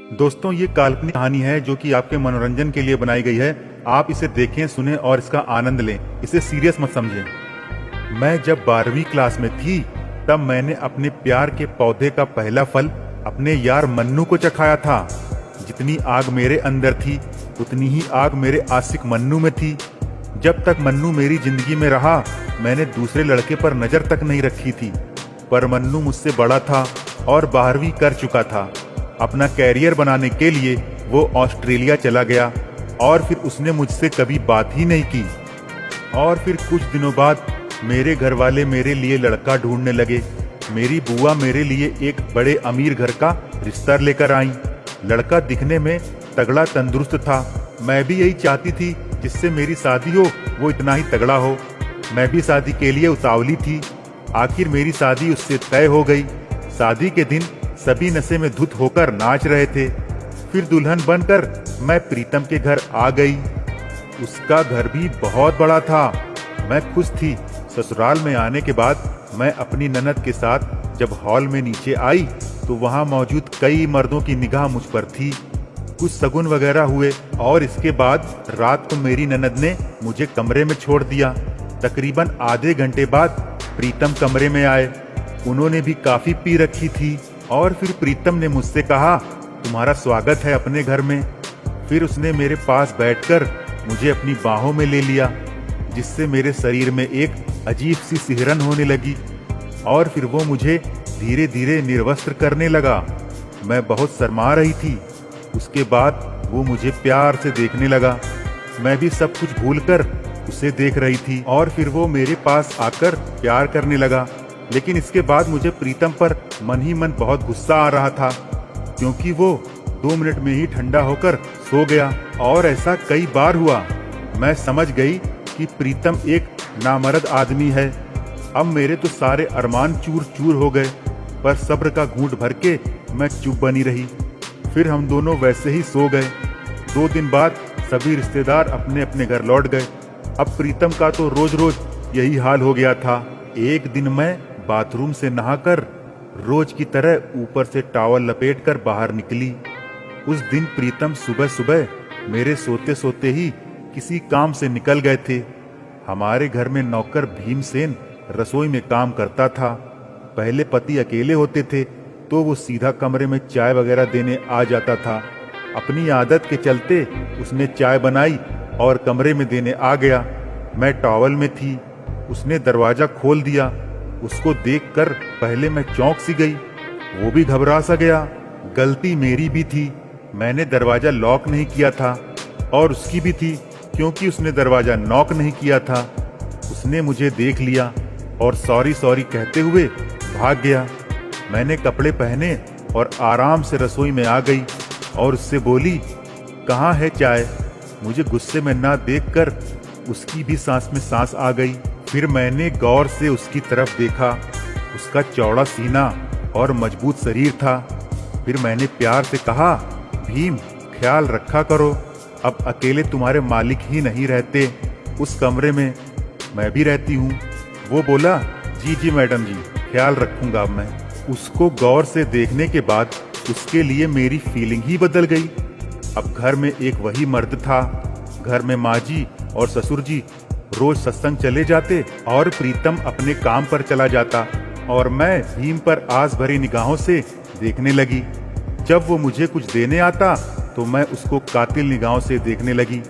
दोस्तों, ये काल्पनिक कहानी है जो कि आपके मनोरंजन के लिए बनाई गई है। आप इसे देखें, सुने और इसका आनंद लें। इसे सीरियस मत समझें। मैं जब 12वीं क्लास में थी तब मैंने अपने प्यार के पौधे का पहला फल अपने यार मन्नू को चखाया था। जितनी आग मेरे अंदर थी उतनी ही आग मेरे आशिक मन्नू में थी। जब तक मन्नू मेरी जिंदगी में रहा मैंने दूसरे लड़के पर नजर तक नहीं रखी थी। पर मन्नू मुझसे बड़ा था और 12वीं कर चुका था। अपना कैरियर बनाने के लिए वो ऑस्ट्रेलिया चला गया और फिर उसने मुझसे कभी बात ही नहीं की। और फिर कुछ दिनों बाद मेरे घर वाले मेरे लिए लड़का ढूंढने लगे। मेरी बुआ मेरे लिए एक बड़े अमीर घर का रिश्ता लेकर आई। लड़का दिखने में तगड़ा तंदुरुस्त था। मैं भी यही चाहती थी जिससे मेरी शादी हो वो इतना ही तगड़ा हो। मैं भी शादी के लिए उतावली थी। आखिर मेरी शादी उससे तय हो गई। शादी के दिन सभी नशे में धुत होकर नाच रहे थे। फिर दुल्हन बनकर मैं प्रीतम के घर आ गई। उसका घर भी बहुत बड़ा था। मैं खुश थी। ससुराल में आने के बाद मैं अपनी ननद के साथ जब हॉल में नीचे आई तो वहां मौजूद कई मर्दों की निगाह मुझ पर थी। कुछ शगुन वगैरह हुए और इसके बाद रात को मेरी ननद ने मुझे कमरे में छोड़ दिया। तकरीबन आधे घंटे बाद प्रीतम कमरे में आए। उन्होंने भी काफी पी रखी थी और फिर प्रीतम ने मुझसे कहा, तुम्हारा स्वागत है अपने घर में। फिर उसने मेरे पास बैठकर मुझे अपनी बाहों में ले लिया, जिससे मेरे शरीर में एक अजीब सी सिहरन होने लगी। और फिर वो मुझे धीरे धीरे निर्वस्त्र करने लगा। मैं बहुत शर्मा रही थी। उसके बाद वो मुझे प्यार से देखने लगा। मैं भी सब कुछ भूलकर उसे देख रही थी और फिर वो मेरे पास आकर प्यार करने लगा। लेकिन इसके बाद मुझे प्रीतम पर मन ही मन बहुत गुस्सा आ रहा था, क्योंकि वो 2 मिनट में ही ठंडा होकर सो गया। और ऐसा कई बार हुआ। मैं समझ गई कि प्रीतम एक नामर्द आदमी है। अब मेरे तो सारे अरमान चूर चूर हो गए, पर सब्र का घूंट भर के मैं चुप बनी रही। फिर हम दोनों वैसे ही सो गए। 2 दिन बाद सभी रिश्तेदार अपने अपने घर लौट गए। अब प्रीतम का तो रोज रोज यही हाल हो गया था। एक दिन मैं बाथरूम से नहाकर रोज की तरह ऊपर से टॉवल लपेटकर बाहर निकली। उस दिन प्रीतम सुबह सुबह मेरे सोते सोते ही किसी काम से निकल गए थे। हमारे घर में नौकर भीमसेन रसोई में काम करता था। पहले पति अकेले होते थे तो वो सीधा कमरे में चाय वगैरह देने आ जाता था। अपनी आदत के चलते उसने चाय बनाई और कमरे में देने आ गया। मैं टॉवल में थी। उसने दरवाजा खोल दिया। उसको देखकर पहले मैं चौंक सी गई। वो भी घबरा सा गया। गलती मेरी भी थी। मैंने दरवाजा लॉक नहीं किया था और उसकी भी थी, क्योंकि उसने दरवाजा नॉक नहीं किया था। उसने मुझे देख लिया और सॉरी सॉरी कहते हुए भाग गया। मैंने कपड़े पहने और आराम से रसोई में आ गई और उससे बोली, कहाँ है चाय? मुझे गुस्से में ना देखकर उसकी भी सांस में सांस आ गई। फिर मैंने गौर से उसकी तरफ देखा। उसका चौड़ा सीना और मजबूत शरीर था। फिर मैंने प्यार से कहा, भीम, ख्याल रखा करो। अब अकेले तुम्हारे मालिक ही नहीं रहते उस कमरे में, मैं भी रहती हूँ। वो बोला, जी जी मैडम जी, ख्याल रखूंगा अब मैं। उसको गौर से देखने के बाद उसके लिए मेरी फीलिंग ही बदल गई। अब घर में एक वही मर्द था। घर में माँ जी और ससुर जी रोज सत्संग चले जाते और प्रीतम अपने काम पर चला जाता और मैं भीम पर आस भरी निगाहों से देखने लगी। जब वो मुझे कुछ देने आता तो मैं उसको कातिल निगाहों से देखने लगी।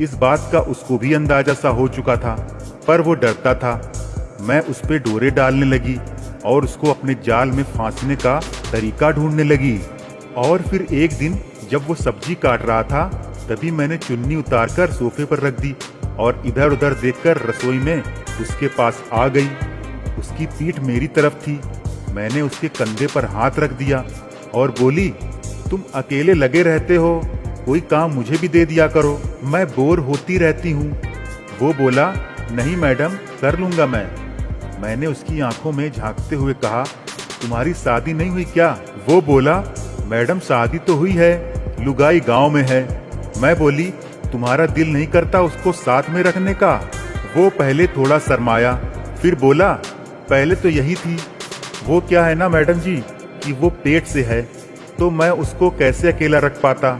इस बात का उसको भी अंदाजा सा हो चुका था, पर वो डरता था। मैं उस पे डोरे डालने लगी और उसको अपने जाल में फांसने का तरीका ढूंढने लगी। और फिर एक दिन जब वो सब्जी काट रहा था तभी मैंने चुन्नी उतारकर सोफे पर रख दी और इधर उधर देखकर रसोई में उसके पास आ गई। उसकी पीठ मेरी तरफ थी। मैंने उसके कंधे पर हाथ रख दिया और बोली, तुम अकेले लगे रहते हो, कोई काम मुझे भी दे दिया करो, मैं बोर होती रहती हूँ। वो बोला, नहीं मैडम, कर लूंगा मैं। मैंने उसकी आंखों में झांकते हुए कहा, तुम्हारी शादी नहीं हुई क्या? वो बोला, मैडम शादी तो हुई है, लुगाई गांव में है। मैं बोली, तुम्हारा दिल नहीं करता उसको साथ में रखने का? वो पहले थोड़ा शर्माया, फिर बोला, पहले तो यही थी। वो क्या है ना मैडम जी कि वो पेट से है, तो मैं उसको कैसे अकेला रख पाता।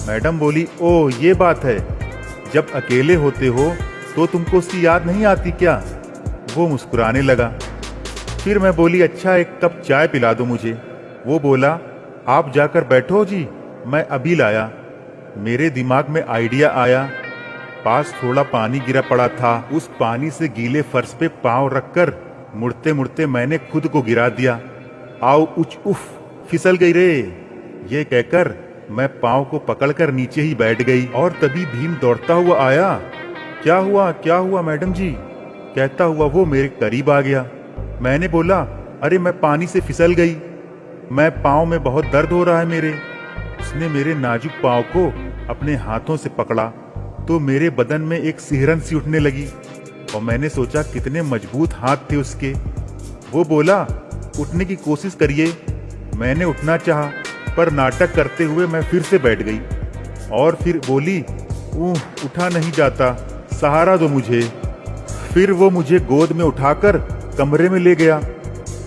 मैडम बोली, ओह ये बात है, जब अकेले होते हो तो तुमको उसकी याद नहीं आती क्या। वो मुस्कुराने लगा। फिर मैं बोली, अच्छा एक कप चाय पिला दो मुझे। वो बोला, आप जाकर बैठो जी, मैं अभी लाया। मेरे दिमाग में आइडिया आया। पास थोड़ा पानी गिरा पड़ा था, उस पानी से गीले फर्श पे पांव रखकर मुड़ते मुड़ते मैंने खुद को गिरा दिया। आओ उच उफ, फिसल गई रे। ये कहकर मैं पांव को पकड़कर नीचे ही बैठ गई। और तभी भीम दौड़ता हुआ आया। क्या हुआ मैडम जी, कहता हुआ वो मेरे करीब आ गया। मैंने बोला, अरे मैं पानी से फिसल गई, मैं पांव में बहुत दर्द हो रहा है मेरे। उसने मेरे नाजुक पांव को अपने हाथों से पकड़ा तो मेरे बदन में एक सिहरन सी उठने लगी और मैंने सोचा कितने मजबूत हाथ थे उसके। वो बोला, उठने की कोशिश करिए। मैंने उठना चाहा पर नाटक करते हुए मैं फिर से बैठ गई और फिर बोली, उठा नहीं जाता, सहारा दो मुझे। फिर वो मुझे गोद में उठाकर कमरे में ले गया।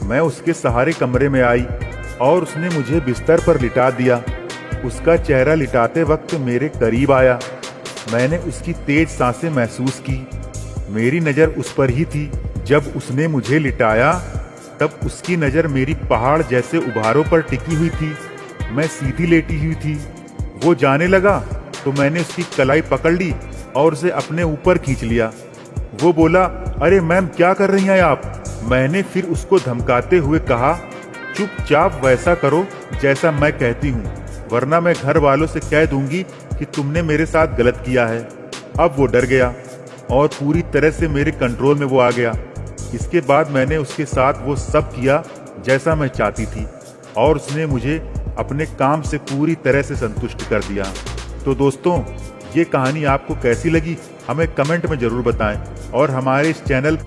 मैं उसके सहारे कमरे में आई और उसने मुझे बिस्तर पर लिटा दिया। उसका चेहरा लिटाते वक्त मेरे करीब आया। मैंने उसकी तेज सांसें महसूस की। मेरी नज़र उस पर ही थी। जब उसने मुझे लिटाया तब उसकी नज़र मेरी पहाड़ जैसे उभारों पर टिकी हुई थी। मैं सीधी लेटी हुई थी। वो जाने लगा तो मैंने उसकी कलाई पकड़ ली और उसे अपने ऊपर खींच लिया। वो बोला, अरे मैम क्या कर रही हैं आप। मैंने फिर उसको धमकाते हुए कहा, चुपचाप वैसा करो जैसा मैं कहती हूँ, वरना मैं घर वालों से कह दूंगी कि तुमने मेरे साथ गलत किया है। अब वो डर गया और पूरी तरह से मेरे कंट्रोल में वो आ गया। इसके बाद मैंने उसके साथ वो सब किया जैसा मैं चाहती थी और उसने मुझे अपने काम से पूरी तरह से संतुष्ट कर दिया। तो दोस्तों, ये कहानी आपको कैसी लगी हमें कमेंट में जरूर बताएं और हमारे इस चैनल